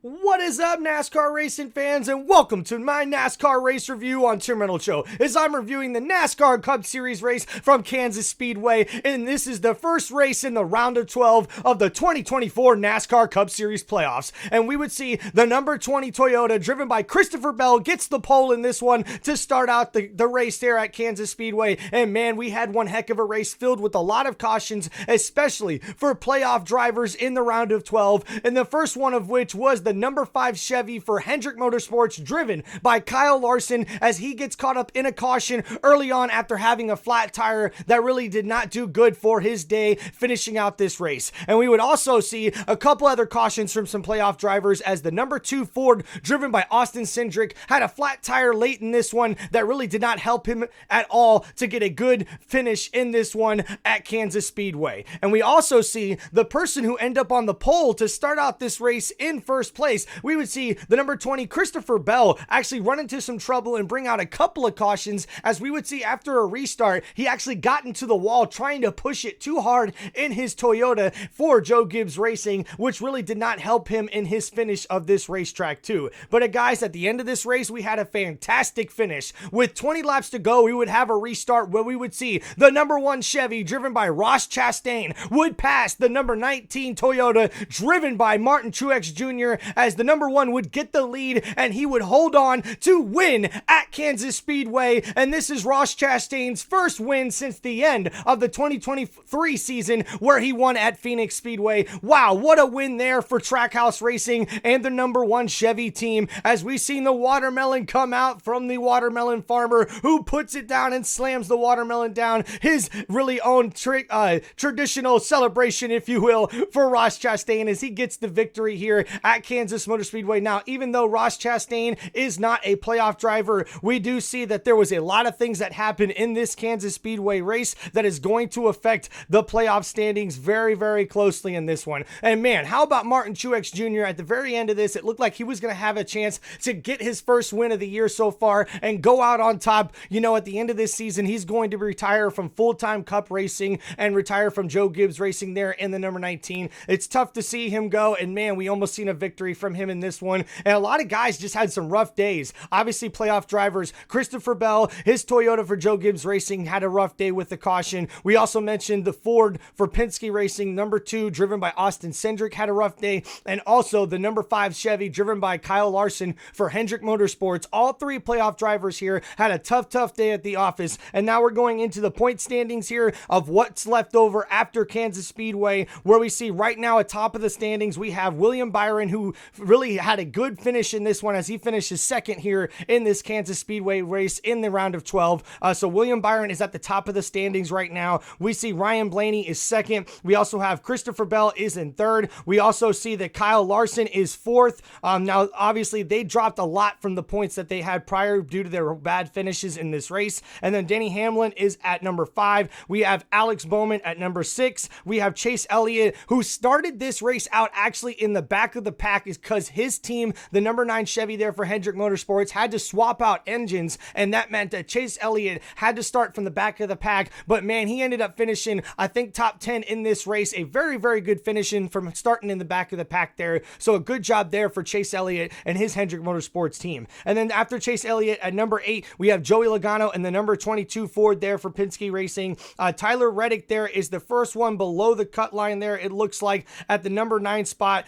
What is up, NASCAR racing fans, and welcome to my NASCAR race review on Tim Reynolds Show, as I'm reviewing the NASCAR Cup Series race from Kansas Speedway, and this is the first race in the round of 12 of the 2024 NASCAR Cup Series playoffs, and we would see the number 20 Toyota, driven by Christopher Bell, gets the pole in this one to start out the race there at Kansas Speedway, and man, we had one heck of a race filled with a lot of cautions, especially for playoff drivers in the round of 12, and the first one of which was the number 5 Chevy for Hendrick Motorsports, driven by Kyle Larson, as he gets caught up in a caution early on after having a flat tire that really did not do good for his day finishing out this race. And we would also see a couple other cautions from some playoff drivers, as the number 2 Ford, driven by Austin Cindric, had a flat tire late in this one that really did not help him at all to get a good finish in this one at Kansas Speedway. And we also see the person who ended up on the pole to start out this race in first place. We would see the number 20 Christopher Bell actually run into some trouble and bring out a couple of cautions, as we would see after a restart he actually got into the wall trying to push it too hard in his Toyota for Joe Gibbs Racing, which really did not help him in his finish of this racetrack too. But guys, at the end of this race we had a fantastic finish. With 20 laps to go, we would have a restart where we would see the number 1 Chevy, driven by Ross Chastain, would pass the number 19 Toyota, driven by Martin Truex Jr., as the number 1 would get the lead and he would hold on to win at Kansas Speedway. And this is Ross Chastain's first win since the end of the 2023 season, where he won at Phoenix Speedway. Wow, what a win there for Trackhouse Racing and the number 1 Chevy team, as we've seen the watermelon come out from the watermelon farmer, who puts it down and slams the watermelon down, his really own traditional celebration, if you will, for Ross Chastain, as he gets the victory here at Kansas Motor Speedway. Now, even though Ross Chastain is not a playoff driver, we do see that there was a lot of things that happened in this Kansas Speedway race that is going to affect the playoff standings very, very closely in this one. And man, how about Martin Truex Jr. at the very end of this? It looked like he was going to have a chance to get his first win of the year so far and go out on top. You know, at the end of this season, he's going to retire from full-time Cup racing and retire from Joe Gibbs Racing there in the number 19. It's tough to see him go, and man, we almost seen a victory from him in this one. And a lot of guys just had some rough days. Obviously, playoff drivers, Christopher Bell, his Toyota for Joe Gibbs Racing, had a rough day with the caution. We also mentioned the Ford for Penske Racing, number 2, driven by Austin Cindric, had a rough day. And also the number 5 Chevy, driven by Kyle Larson for Hendrick Motorsports. All 3 playoff drivers here had a tough day at the office. And now we're going into the point standings here of what's left over after Kansas Speedway, where we see right now at top of the standings, we have William Byron, who really had a good finish in this one, as he finishes second here in this Kansas Speedway race in the round of 12. So William Byron is at the top of the standings right now. We see Ryan Blaney is second. We also have Christopher Bell is in third. We also see that Kyle Larson is fourth. Now, obviously, they dropped a lot from the points that they had prior due to their bad finishes in this race. And then Denny Hamlin is at number 5. We have Alex Bowman at number 6. We have Chase Elliott, who started this race out actually in the back of the pack, is because his team, the number 9 Chevy there for Hendrick Motorsports, had to swap out engines, and that meant that Chase Elliott had to start from the back of the pack. But man, he ended up finishing, I think, top 10 in this race. A very, very good finishing from starting in the back of the pack there. So a good job there for Chase Elliott and his Hendrick Motorsports team. And then after Chase Elliott at number 8, we have Joey Logano and the number 22 Ford there for Penske Racing. Tyler Reddick there is the first one below the cut line there, it looks like, at the number 9 spot.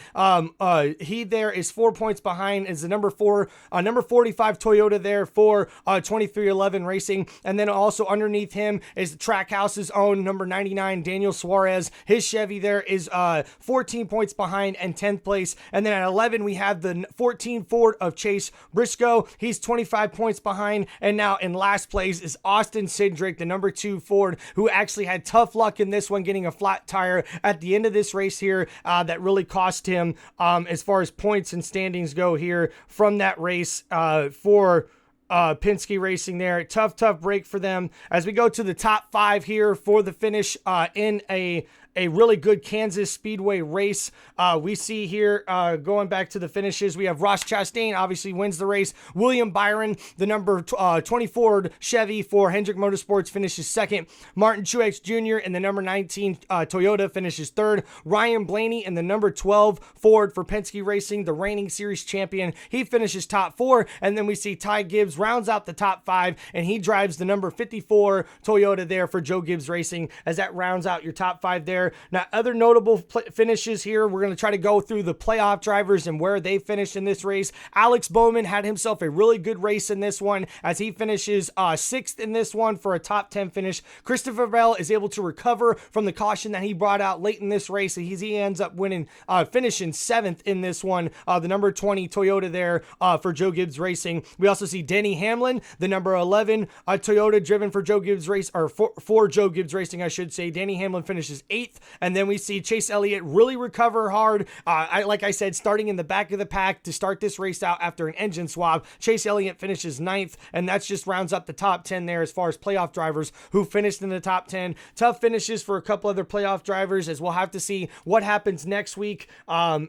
He there is 4 points behind, is the number 45 Toyota there for 2311 Racing. And then also underneath him is Trackhouse's own number 99 Daniel Suarez. His Chevy there is 14 points behind and 10th place. And then at 11 we have the 14 Ford of Chase Briscoe. He's 25 points behind. And now in last place is Austin Cindric, the number 2 Ford, who actually had tough luck in this one, getting a flat tire at the end of this race here that really cost him as far as points and standings go here from that race for Penske Racing there. Tough break for them. As we go to the top 5 here for the finish in a a really good Kansas Speedway race. We see here, going back to the finishes, we have Ross Chastain obviously wins the race. William Byron, the number 20 Ford Chevy for Hendrick Motorsports, finishes second. Martin Truex Jr. in the number 19 Toyota finishes third. Ryan Blaney in the number 12 Ford for Penske Racing, the reigning series champion, he finishes top four. And then we see Ty Gibbs rounds out the top five, and he drives the number 54 Toyota there for Joe Gibbs Racing, as that rounds out your top five there. Now, other notable finishes here, we're going to try to go through the playoff drivers and where they finished in this race. Alex Bowman had himself a really good race in this one, as he finishes sixth in this one for a top 10 finish. Christopher Bell is able to recover from the caution that he brought out late in this race. He ends up finishing seventh in this one, the number 20 Toyota there for Joe Gibbs Racing. We also see Denny Hamlin, the number 11 Toyota driven for Joe Gibbs Race, or for Joe Gibbs Racing, I should say. Denny Hamlin finishes eighth, and then we see Chase Elliott really recover hard. Like I said, starting in the back of the pack to start this race out after an engine swap. Chase Elliott finishes ninth, and that's just rounds up the top 10 there as far as playoff drivers who finished in the top 10. Tough finishes for a couple other playoff drivers, as we'll have to see what happens next week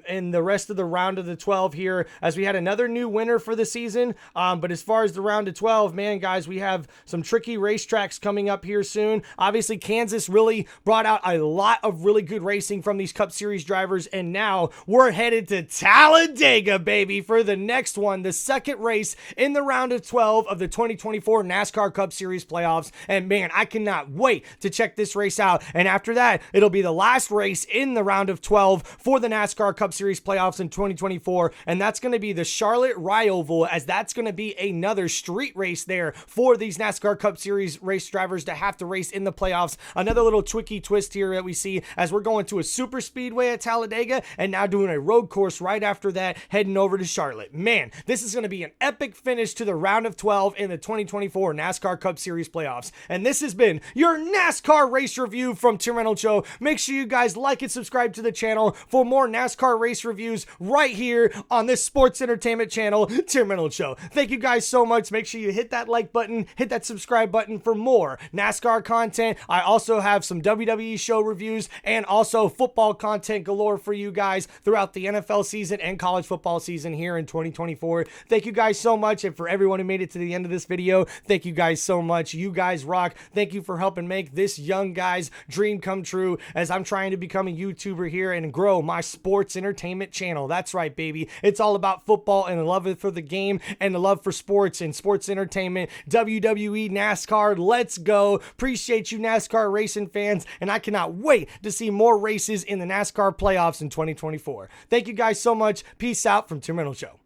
in the rest of the round of the 12 here, as we had another new winner for the season. But as far as the round of 12, man, guys, we have some tricky racetracks coming up here soon. Obviously, Kansas really brought out a lot of really good racing from these Cup Series drivers, and now we're headed to Talladega, baby, for the next one, the second race in the round of 12 of the 2024 NASCAR Cup Series playoffs. And man, I cannot wait to check this race out. And after that, it'll be the last race in the round of 12 for the NASCAR Cup Series playoffs in 2024, and that's going to be the Charlotte Rye Oval, as that's going to be another street race there for these NASCAR Cup Series race drivers to have to race in the playoffs. Another little tricky twist here that we see, as we're going to a super speedway at Talladega and now doing a road course right after that, heading over to Charlotte. Man, this is going to be an epic finish to the round of 12 in the 2024 NASCAR Cup Series playoffs. And this has been your NASCAR race review from Tim Reynolds Show. Make sure you guys like and subscribe to the channel for more NASCAR race reviews right here on this sports entertainment channel, Tim Reynolds Show. Thank you guys so much. Make sure you hit that like button, hit that subscribe button for more NASCAR content. I also have some WWE show reviews and also football content galore for you guys throughout the NFL season and college football season here in 2024. Thank you guys so much. And for everyone who made it to the end of this video, thank you guys so much. You guys rock. Thank you for helping make this young guy's dream come true, as I'm trying to become a YouTuber here and grow my sports entertainment channel. That's right, baby. It's all about football and the love for the game and the love for sports and sports entertainment. WWE, NASCAR, let's go. Appreciate you, NASCAR racing fans, and I cannot wait to see more races in the NASCAR playoffs in 2024. Thank you guys so much. Peace out from Tim Reynolds Show.